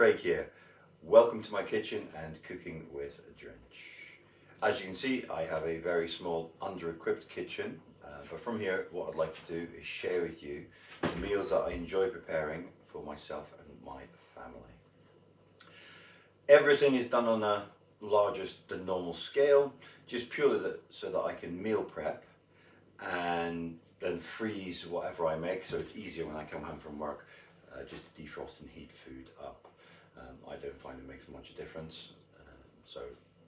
Craig here. Welcome to my kitchen and cooking with a drench. As you can see, I have a very small under-equipped kitchen, but from here what I'd like to do is share with you the meals that I enjoy preparing for myself and my family. Everything is done on a larger than normal scale, just purely so that I can meal prep and then freeze whatever I make, so it's easier when I come home from work just to defrost and heat food up. I don't find it makes much difference, so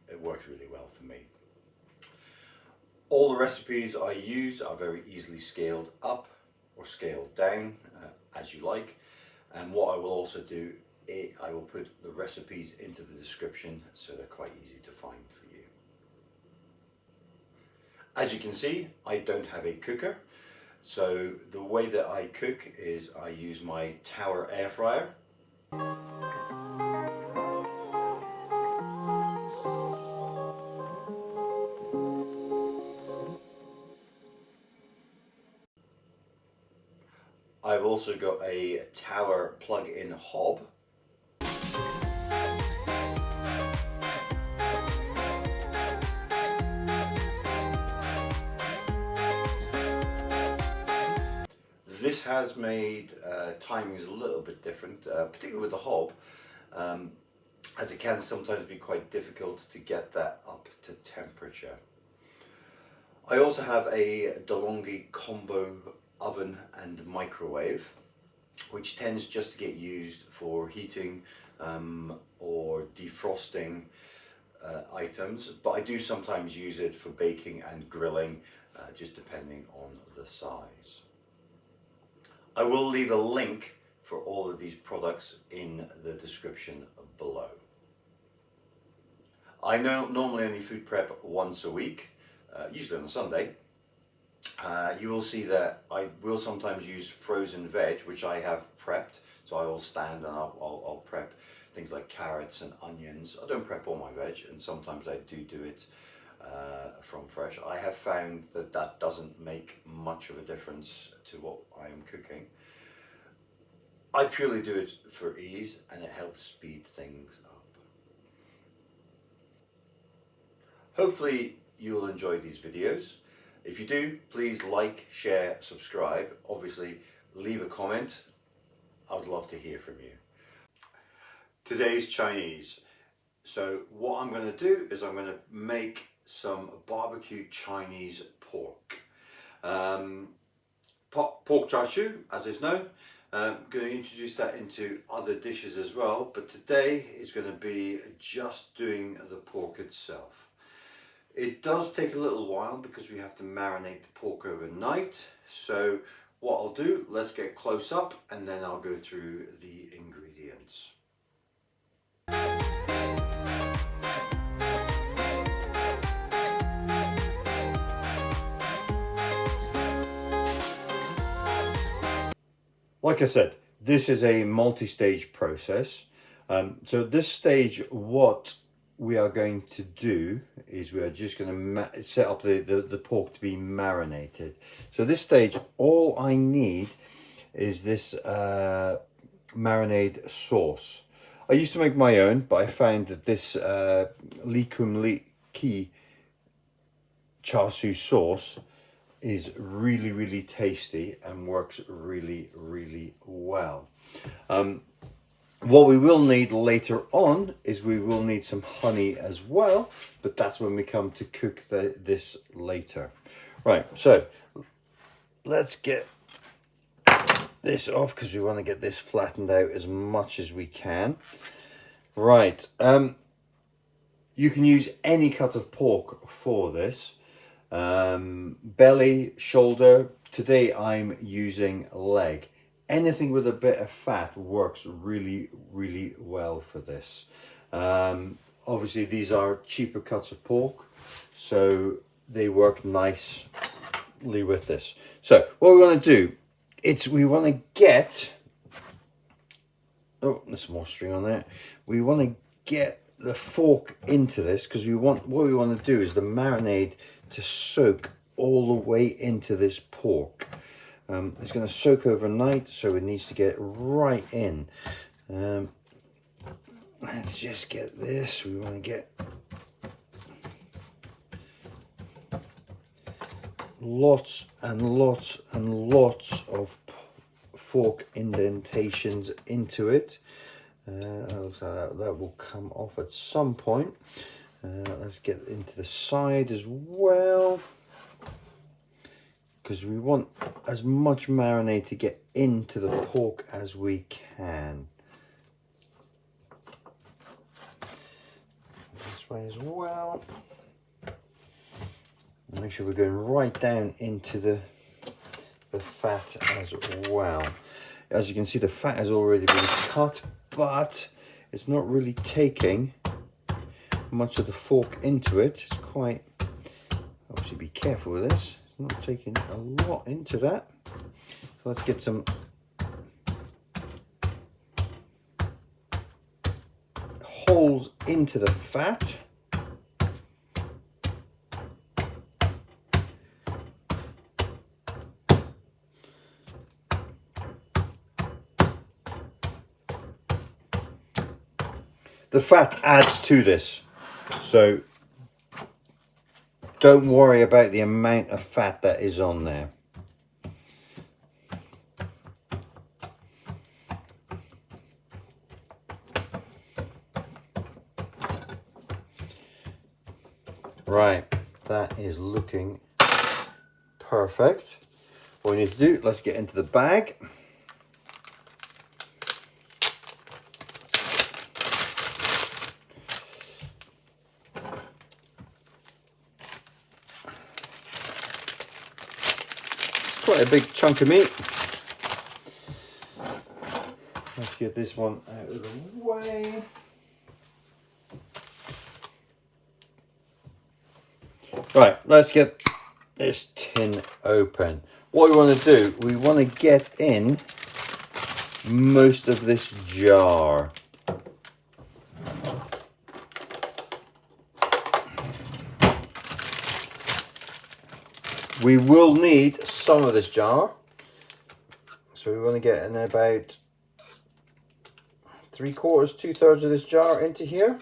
it works really well for me. All the recipes I use are very easily scaled up or scaled down as you like, and what I will also do is I will put the recipes into the description so they're quite easy to find for you. As you can see, I don't have a cooker, so the way that I cook is I use my Tower air fryer. I've also got a Tower plug-in hob. This has made timings a little bit different, particularly with the hob, as it can sometimes be quite difficult to get that up to temperature. I also have a DeLonghi combo oven and microwave, which tends just to get used for heating or defrosting items, but I do sometimes use it for baking and grilling, just depending on the size. I will leave a link for all of these products in the description below. I normally only food prep once a week, usually on a Sunday. You will see that I will sometimes use frozen veg, which I have prepped, so I will stand and I'll prep things like carrots and onions. I don't prep all my veg, and sometimes I do it from fresh. I have found that that doesn't make much of a difference to what I am cooking. I purely do it for ease, and it helps speed things up. Hopefully you'll enjoy these videos. If you do, please like, share, subscribe. Obviously, leave a comment. I would love to hear from you. Today's Chinese. So what I'm going to do is I'm going to make some barbecue Chinese pork. Pork char siu, as is known. I'm going to introduce that into other dishes as well, but today is going to be just doing the pork itself. It does take a little while because we have to marinate the pork overnight. So what I'll do, let's get close up and then I'll go through the ingredients. Like I said, this is a multi-stage process. So at this stage, what we are going to do is we are just going to set up the pork to be marinated. So this stage, all I need is this marinade sauce. I used to make my own, but I found that this Lee Kum Lee Ki Char Sui sauce is really tasty and works really well. What we will need later on is we will need some honey as well, but that's when we come to cook this later. Right, so let's get this off because we want to get this flattened out as much as we can. Right, you can use any cut of pork for this. Belly, shoulder. Today I'm using leg. Anything with a bit of fat works really well for this. Obviously these are cheaper cuts of pork, so they work nicely with this. So what we want to do, we want to get, oh, there's more string on there. We want to get the fork into this because what we want to do is the marinade to soak all the way into this pork. It's going to soak overnight, so it needs to get right in. let's just get this. We want to get lots and lots and lots of fork indentations into it. Looks like that will come off at some point. Let's get into the side as well, because we want as much marinade to get into the pork as we can. This way as well. Make sure we're going right down into the fat as well. As you can see, the fat has already been cut, but it's not really taking much of the fork into it. It's quite, obviously be careful with this. It's not taking a lot into that. So let's get some holes into the fat. The fat adds to this, so don't worry about the amount of fat that is on there. Right, that is looking perfect. What we need to do, let's get into the bag. Quite a big chunk of meat. Let's get this one out of the way. Right, let's get this tin open. What we want to do, we want to get in most of this jar. We will need some of this jar, so we want to get in about 3/4, 2/3 of this jar into here.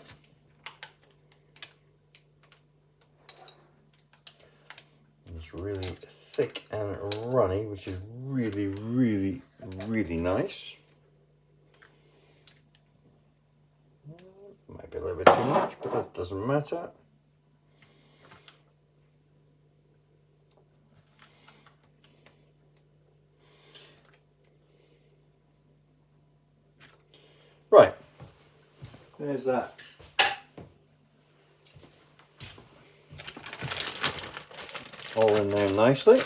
It's really thick and runny, which is really, really, really nice. Might be a little bit too much, but that doesn't matter. Right, there's that. All in there nicely.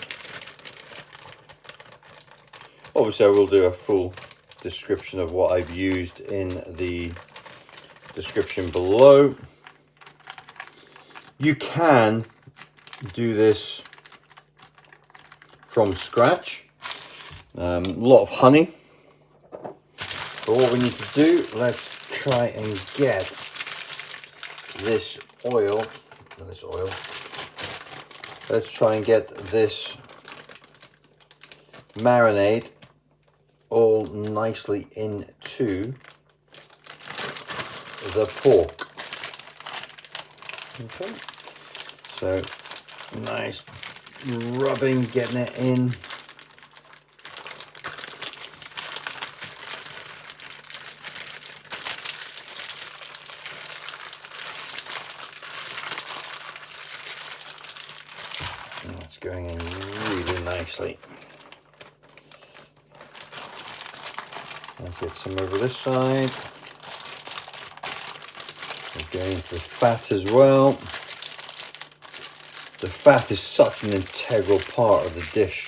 Obviously I will do a full description of what I've used in the description below. You can do this from scratch. A lot of honey. But what we need to do, let's try and get this oil, let's try and get this marinade all nicely into the pork. Okay, so nice rubbing, getting it in. It's going in really nicely. Let's get some over this side. We're going to the fat as well. The fat is such an integral part of the dish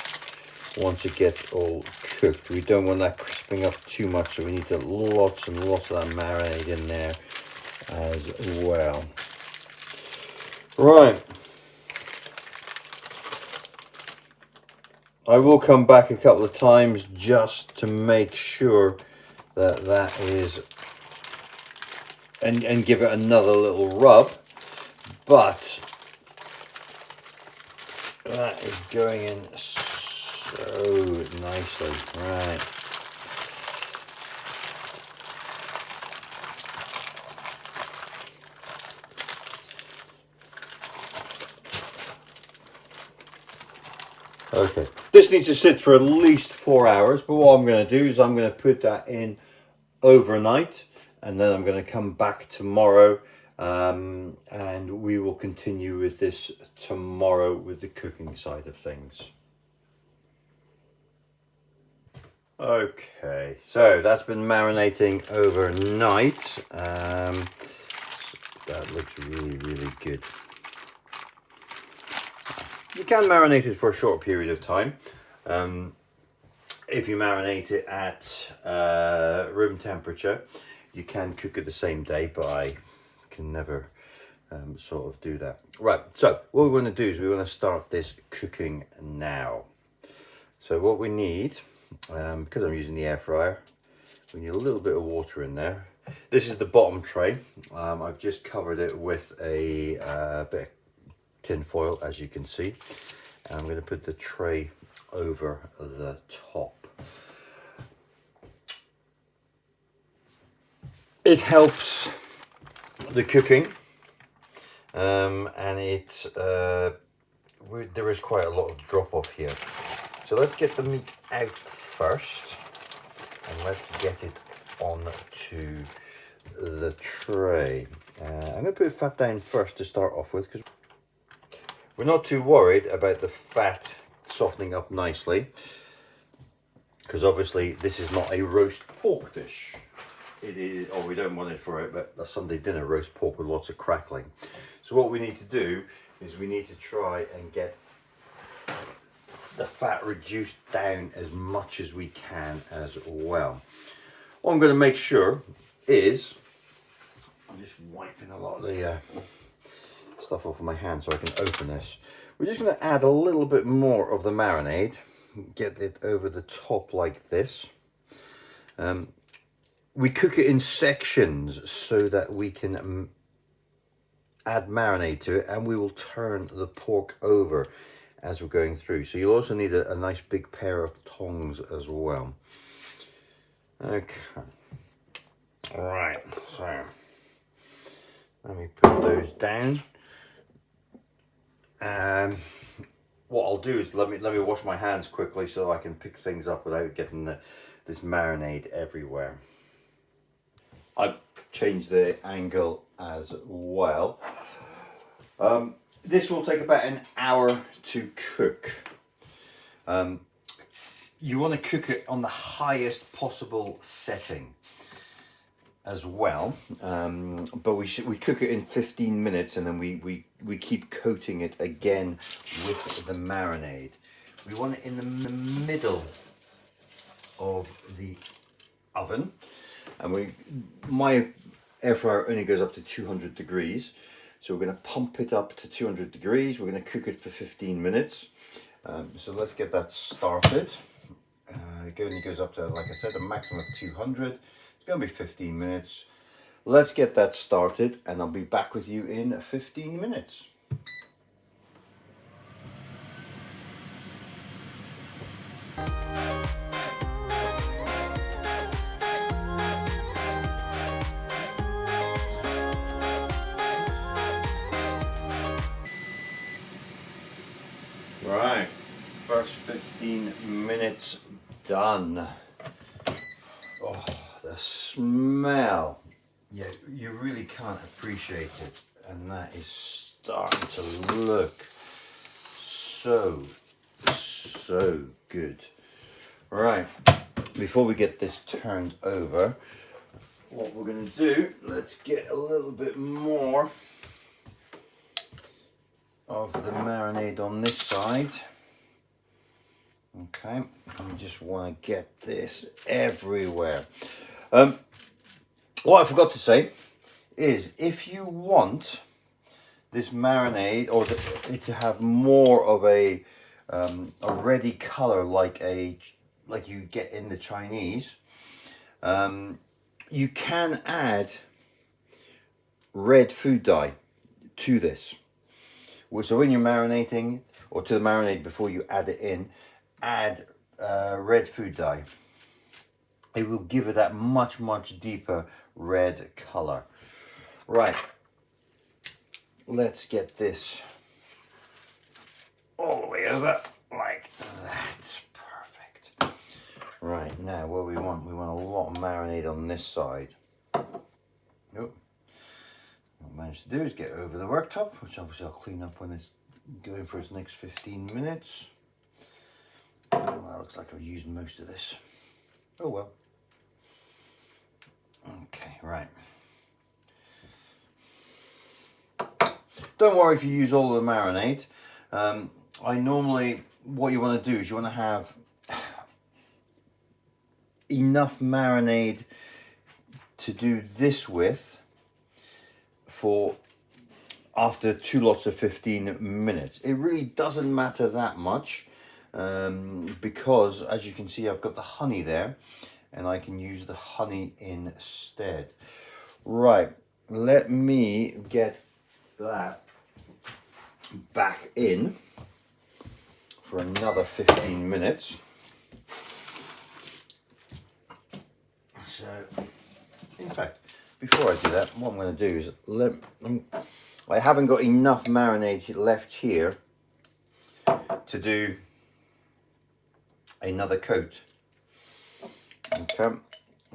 once it gets all cooked. We don't want that crisping up too much, so we need to lots and lots of that marinade in there as well. Right. I will come back a couple of times just to make sure that that is, and give it another little rub, but that is going in so nicely. Right. Okay, this needs to sit for at least 4 hours, but what I'm going to do is I'm going to put that in overnight, and then I'm going to come back tomorrow, and we will continue with this tomorrow with the cooking side of things. Okay, so that's been marinating overnight. That looks really, really good. You can marinate it for a short period of time. If you marinate it at room temperature, you can cook it the same day, but I can never sort of do that. Right, so what we're going to do is we're going to start this cooking now. So what we need, because I'm using the air fryer, we need a little bit of water in there. This is the bottom tray. I've just covered it with a bit of tin foil, as you can see. And I'm going to put the tray over the top. It helps the cooking, and there is quite a lot of drop off here. So let's get the meat out first, and let's get it onto the tray. I'm going to put fat down first to start off with, because we're not too worried about the fat softening up nicely, because obviously this is not a roast pork dish. It is, or we don't want it for it, but a Sunday dinner roast pork with lots of crackling. So what we need to do is we need to try and get the fat reduced down as much as we can as well. What I'm going to make sure is, I'm just wiping a lot of the stuff off of my hand so I can open this. We're just going to add a little bit more of the marinade, get it over the top like this. We cook it in sections so that we can add marinade to it, and we will turn the pork over as we're going through. So you'll also need a nice big pair of tongs as well. Okay. All right, so let me put those down. What I'll do is let me wash my hands quickly so I can pick things up without getting this marinade everywhere. I've changed the angle as well. This will take about an hour to cook. You want to cook it on the highest possible setting as well, but we cook it in 15 minutes, and then we keep coating it again with the marinade. We want it in the middle of the oven, and my air fryer only goes up to 200 degrees, so we're going to pump it up to 200 degrees. We're going to cook it for 15 minutes. So let's get that started. It only goes up to, like I said, a maximum of 200. It's going to be 15 minutes. Let's get that started, and I'll be back with you in 15 minutes. Right, first 15 minutes done. Oh, the smell. Yeah, you really can't appreciate it. And that is starting to look so good. Right, before we get this turned over, what we're going to do, let's get a little bit more of the marinade on this side. Okay, I just want to get this everywhere. What I forgot to say is, if you want this marinade, or it to have more of a ready color like you get in the Chinese, you can add red food dye to this. So when you're marinating, or to the marinade before you add it in, add red food dye. It will give it that much deeper red color. Right, let's get this all the way over like Now what we want a lot of marinade on this side. Oh, what I managed to do is get over the worktop, which obviously I'll clean up when it's going for its next 15 minutes. Oh, well, looks like I've used most of this. Oh well. Okay, right. Don't worry if you use all of the marinade. What you want to do is you want to have enough marinade to do this with for after 2 lots of 15 minutes. It really doesn't matter that much because as you can see I've got the honey there and I can use the honey instead. Right, let me get that back in for another 15 minutes. So, in fact, before I do that, what I'm going to do is I haven't got enough marinade left here to do another coat. Okay,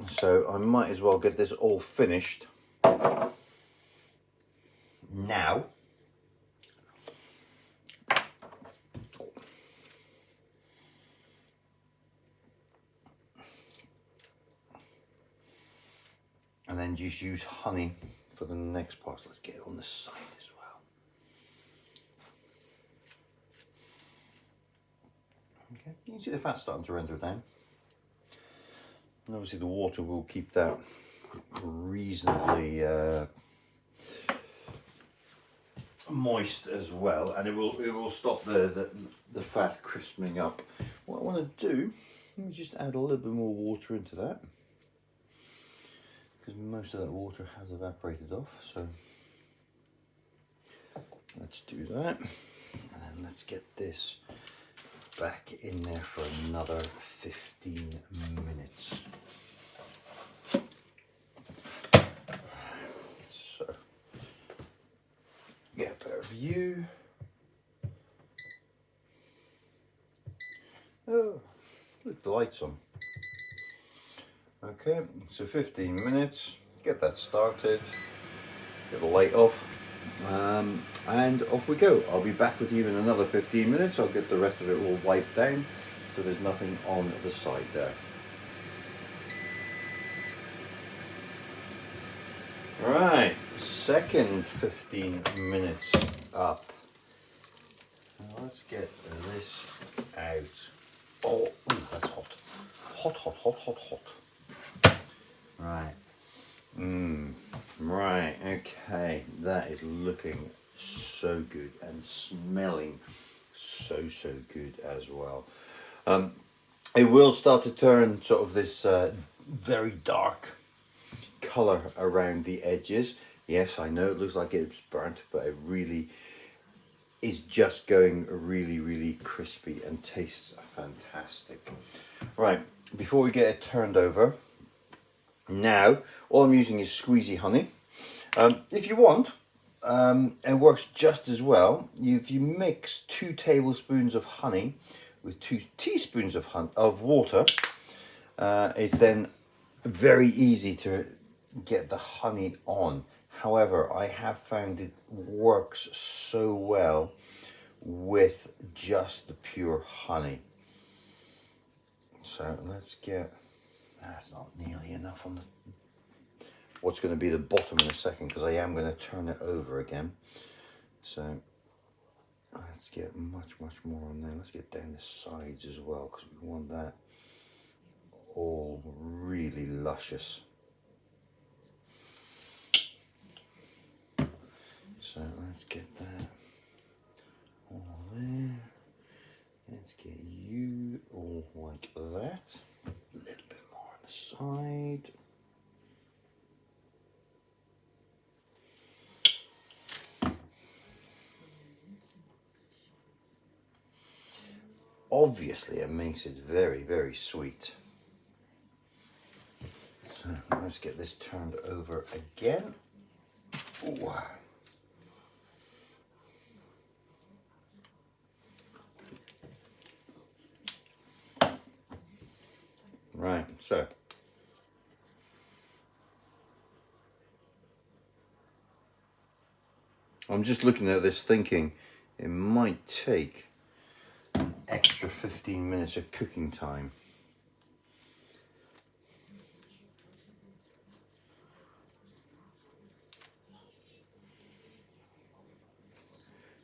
so I might as well get this all finished now. And then just use honey for the next part. So let's get it on the side as well. Okay, you can see the fat starting to render down. And obviously the water will keep that reasonably moist as well, and it will stop the fat crisping up. What I want to do, let me just add a little bit more water into that, because most of that water has evaporated off. So let's do that, and then let's get this back in there for another 15 minutes. So get a better view. Oh, look, the light's on. Okay, so 15 minutes, get that started, get the light off, and off we go. I'll be back with you in another 15 minutes. I'll get the rest of it all wiped down so there's nothing on the side there. Right, second 15 minutes up. Now let's get this out. Oh, ooh, that's hot. Hot, hot, hot, hot, hot. Right. Right, okay, that is looking so good and smelling so good as well. It will start to turn sort of this very dark colour around the edges. Yes, I know it looks like it's burnt, but it really is just going really crispy and tastes fantastic. Right, before we get it turned over, now all I'm using is squeezy honey. If you want, it works just as well. If you mix 2 tablespoons of honey with 2 teaspoons of water, it's then very easy to get the honey on. However, I have found it works so well with just the pure honey. So let's get, that's not nearly enough on the what's going to be the bottom in a second, because I am going to turn it over again. So let's get much more on there. Let's get down the sides as well, because we want that all really luscious. So let's get that all there. Let's get you all like that. A little bit more on the side. Obviously it makes it very sweet. So let's get this turned over again. Ooh. Right, So I'm just looking at this thinking it might take an extra 15 minutes of cooking time.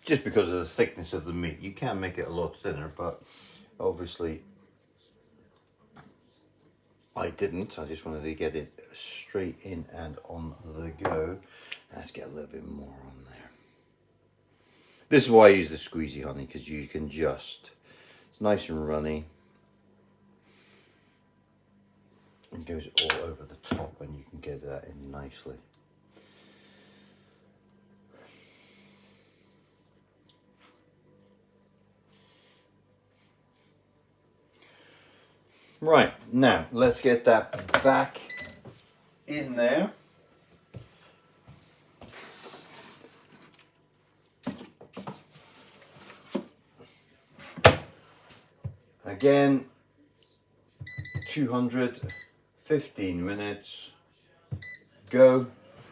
Just because of the thickness of the meat. You can make it a lot thinner, but obviously I didn't. I just wanted to get it straight in and on the go. Let's get a little bit more on there. This is why I use the squeezy honey, because you can just, it's nice and runny. It goes all over the top and you can get that in nicely. Right, now let's get that back in there. Again, 215 minutes, go,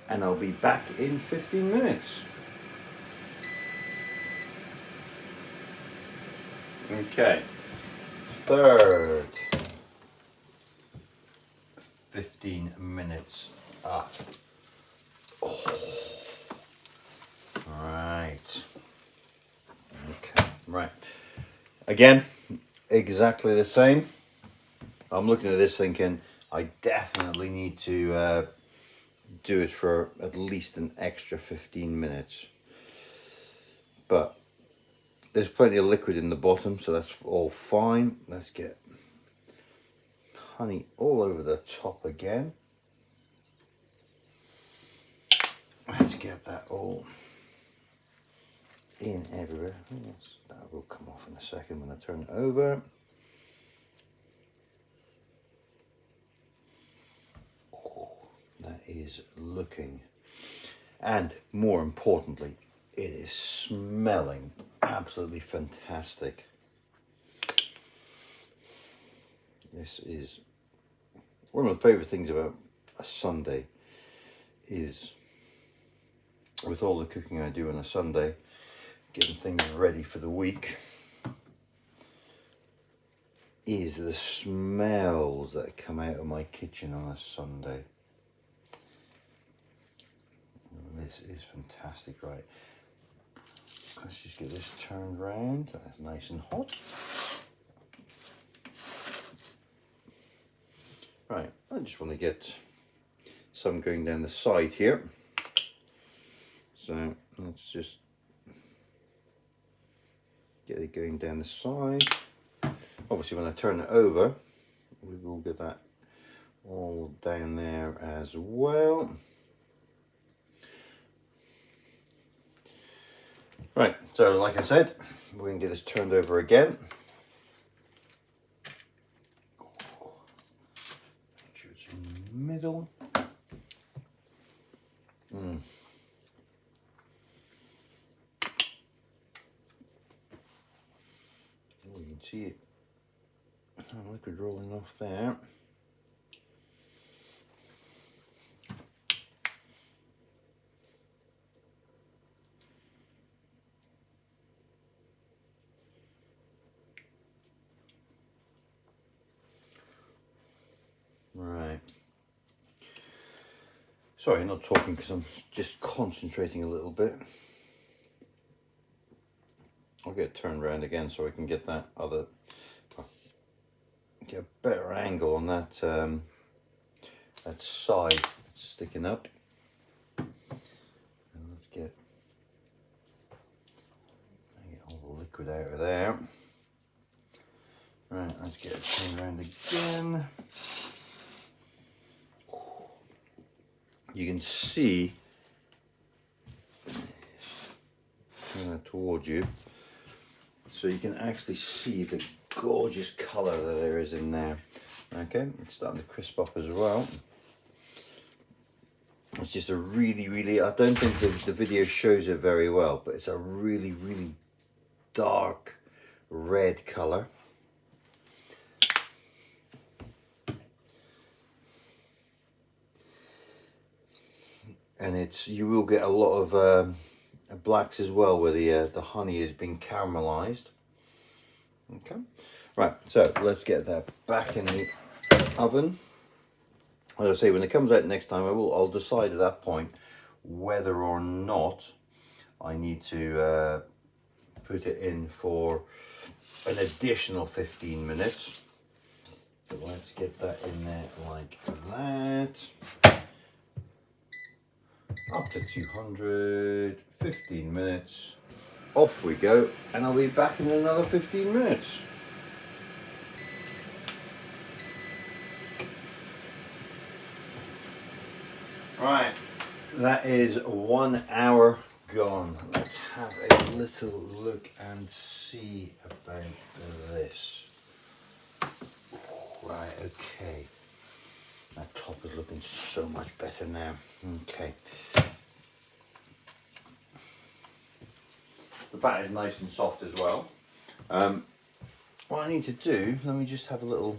and I'll be back in 15 minutes. Okay, third 15 minutes up. Oh. Right. Okay, right. Again, exactly the same. I'm looking at this thinking I definitely need to do it for at least an extra 15 minutes. But there's plenty of liquid in the bottom, so that's all fine. Let's get honey all over the top again. Let's get that all in everywhere. That will come off in a second when I turn it over. Oh, that is looking, and more importantly, it is smelling absolutely fantastic. This is one of the favorite things about a Sunday, is with all the cooking I do on a Sunday, getting things ready for the week, is the smells that come out of my kitchen on a Sunday. This is fantastic. Right, let's just get this turned round. That's nice and hot. Right, I just want to get some going down the side here. So let's just get it going down the side. Obviously when I turn it over, we will get that all down there as well. Right, so like I said, we're going to get this turned over again. Make sure it's in the middle. You can see it, liquid rolling off there. Right. Sorry, I'm not talking because I'm just concentrating a little bit. I'll get it turned around again so I can get that other, get a better angle on that that side that's sticking up. And let's get all the liquid out of there. Right, let's get it turned around again. You can see, turn that towards you, so you can actually see the gorgeous colour that there is in there. Okay, it's starting to crisp up as well. It's just a really, I don't think the video shows it very well, but it's a really dark red colour. and you will get a lot of blacks as well, where the honey has been caramelized. Okay, right, so let's get that back in the oven. As I say, when it comes out next time, I'll decide at that point whether or not I need to put it in for an additional 15 minutes. So let's get that in there like that. Up to 200, 15 minutes. Off we go, and I'll be back in another 15 minutes. Right, that is 1 hour gone. Let's have a little look and see about this. Right, okay. That top is looking so much better now. Okay. The batter is nice and soft as well. What I need to do, let me just have a little...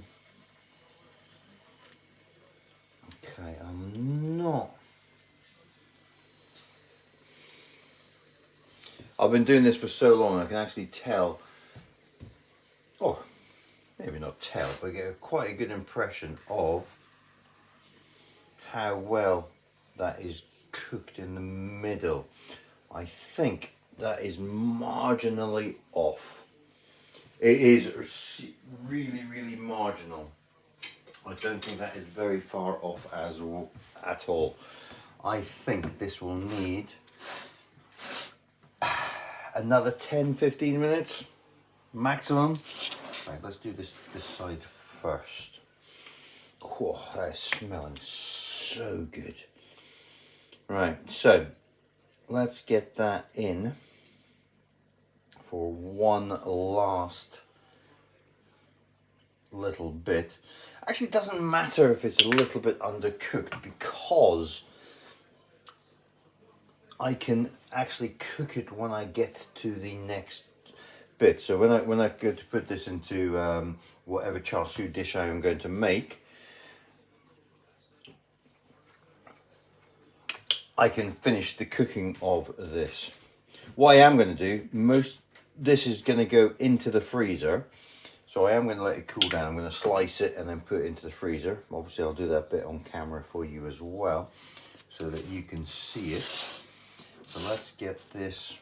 Okay, I've been doing this for so long, I can actually tell, oh, maybe not tell, but get quite a good impression of how well that is cooked in the middle. I think that is marginally off. It is really, really marginal. I don't think that is very far off at all. I think this will need another 10-15 minutes maximum. Right, let's do this side first. Oh, that is smelling so good. Right, so let's get that in for one last little bit. Actually, it doesn't matter if it's a little bit undercooked, because I can actually cook it when I get to the next bit. So when I go to put this into whatever char siu dish I am going to make, I can finish the cooking of this. What I am going to do, this is going to go into the freezer. So I am going to let it cool down. I'm going to slice it and then put it into the freezer. Obviously I'll do that bit on camera for you as well, so that you can see it. So let's get this,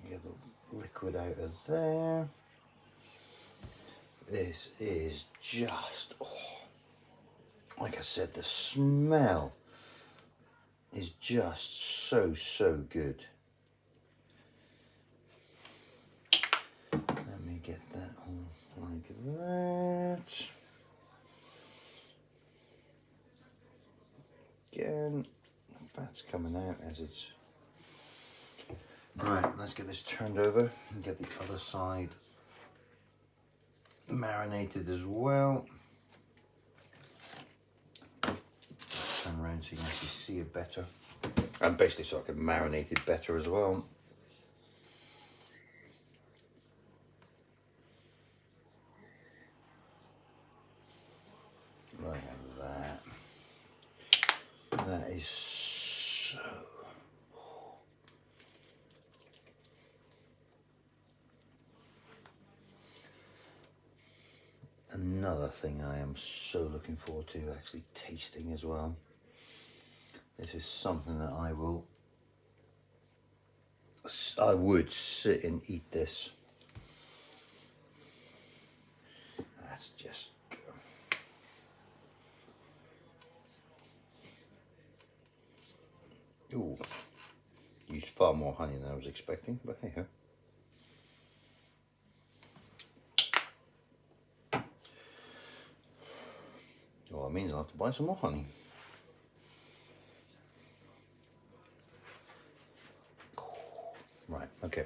get the liquid out of there. This is just, oh, like I said, the smell is just so good. Let me get that on like that. Again, fat's coming out as it's... Right, let's get this turned over and get the other side marinated as well. Turn around so you can actually see it better, and basically so I can marinate it better as well. Like that. That is so... Another thing I am so looking forward to actually tasting as well. This is something that I would sit and eat this. That's just... Ooh, used far more honey than I was expecting, but hey ho. Well, that means I'll have to buy some more honey. Right, okay.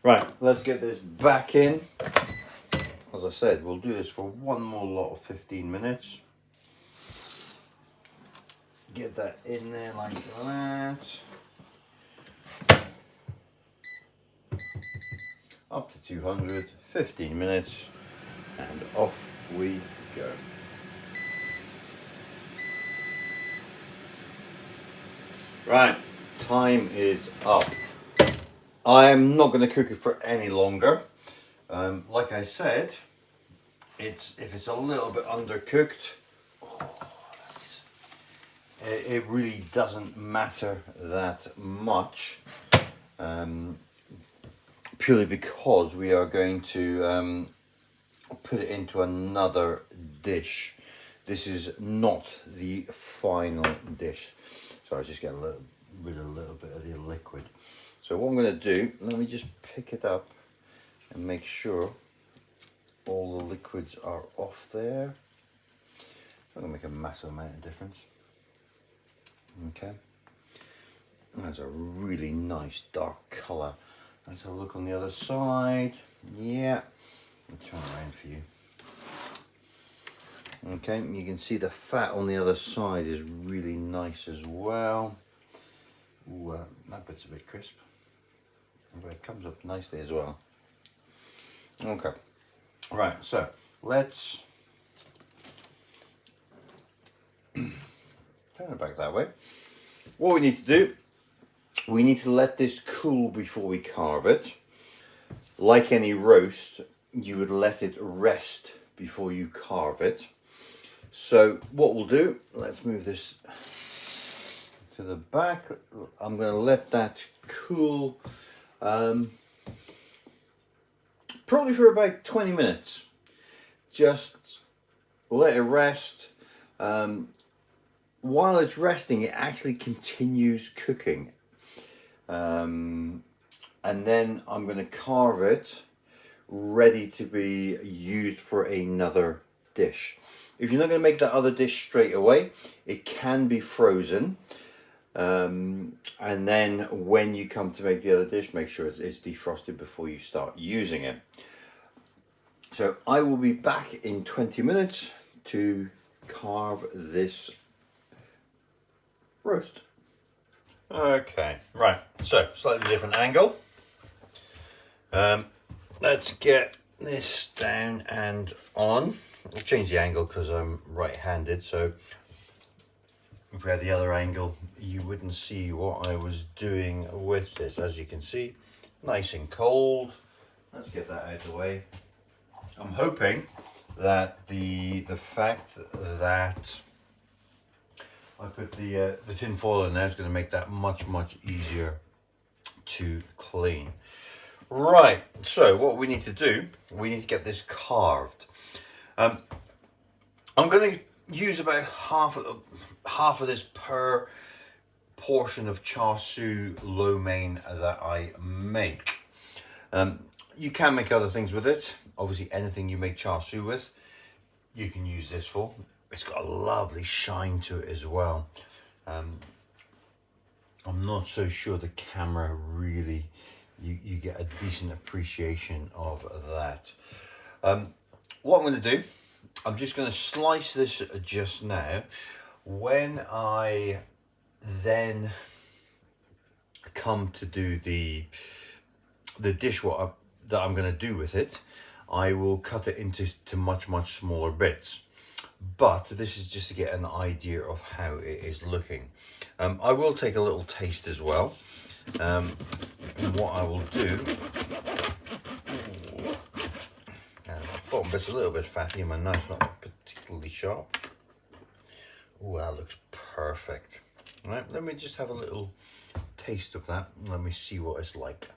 Right, let's get this back in. As I said, we'll do this for one more lot of 15 minutes. Get that in there like that. Up to 200, 15 minutes, and off we go. Right, time is up. I am not going to cook it for any longer. Like I said, if it's a little bit undercooked, it really doesn't matter that much. Purely because we are going to put it into another dish. This is not the final dish. So I just get rid of a little bit of the liquid. So what I'm going to do, let me just pick it up and make sure all the liquids are off there. It's not going to make a massive amount of difference. Okay. That's a really nice dark colour. Let's have a look on the other side. Yeah. I'll turn around for you. Okay, you can see the fat on the other side is really nice as well. Ooh, that bit's a bit crisp. But it comes up nicely as well. Okay, right, so let's turn it back that way. What we need to do, we need to let this cool before we carve it. Like any roast, you would let it rest before you carve it. So what we'll do, let's move this to the back. I'm going to let that cool probably for about 20 minutes. Just let it rest. While it's resting, it actually continues cooking. And then I'm going to carve it ready to be used for another dish. If you're not going to make that other dish straight away, it can be frozen. And then when you come to make the other dish, make sure it's defrosted before you start using it. So I will be back in 20 minutes to carve this roast. Okay, right, so slightly different angle. Let's get this down and on. I'll change the angle because I'm right-handed, so if we had the other angle, you wouldn't see what I was doing with this. As you can see, nice and cold. Let's get that out of the way. I'm hoping that the fact that I put the tin foil in there is going to make that much easier to clean. Right, so what we need to do, we need to get this carved. I'm going to use about half of this per portion of char siu lo mein that I make. You can make other things with it. Obviously, anything you make char siu with, you can use this for. It's got a lovely shine to it as well. I'm not so sure the camera really, you get a decent appreciation of that. What I'm going to do, I'm just going to slice this just now. When I then come to do the dish that I'm going to do with it, I will cut it into much smaller bits. But this is just to get an idea of how it is looking. I will take a little taste as well. And what I will do, bottom bit's a little bit fatty and my knife not particularly sharp. Oh, that looks perfect. All right, let me just have a little taste of that and let me see what it's like.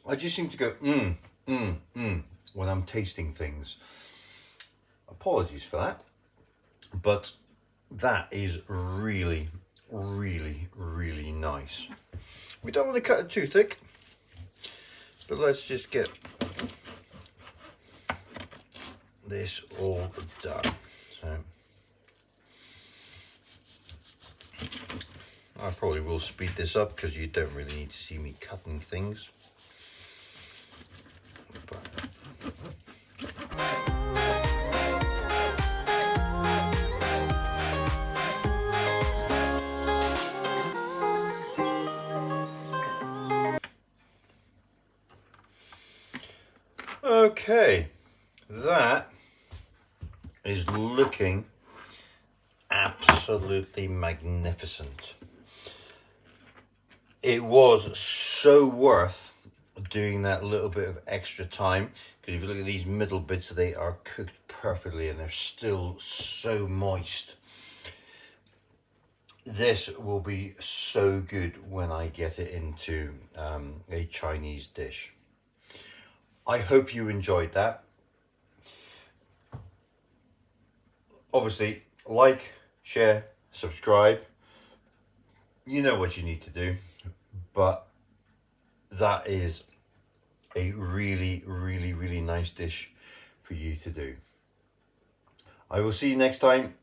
I just seem to go when I'm tasting things. Apologies for that, but that is really nice. We don't want to cut it too thick, but let's just get this all done. So I probably will speed this up because you don't really need to see me cutting things. Okay, that is looking absolutely magnificent. It was so worth doing that little bit of extra time, because if you look at these middle bits, they are cooked perfectly and they're still so moist. This will be so good when I get it into a Chinese dish. I hope you enjoyed that. Obviously, like, share, subscribe. You know what you need to do, but that is a really, really, really nice dish for you to do. I will see you next time.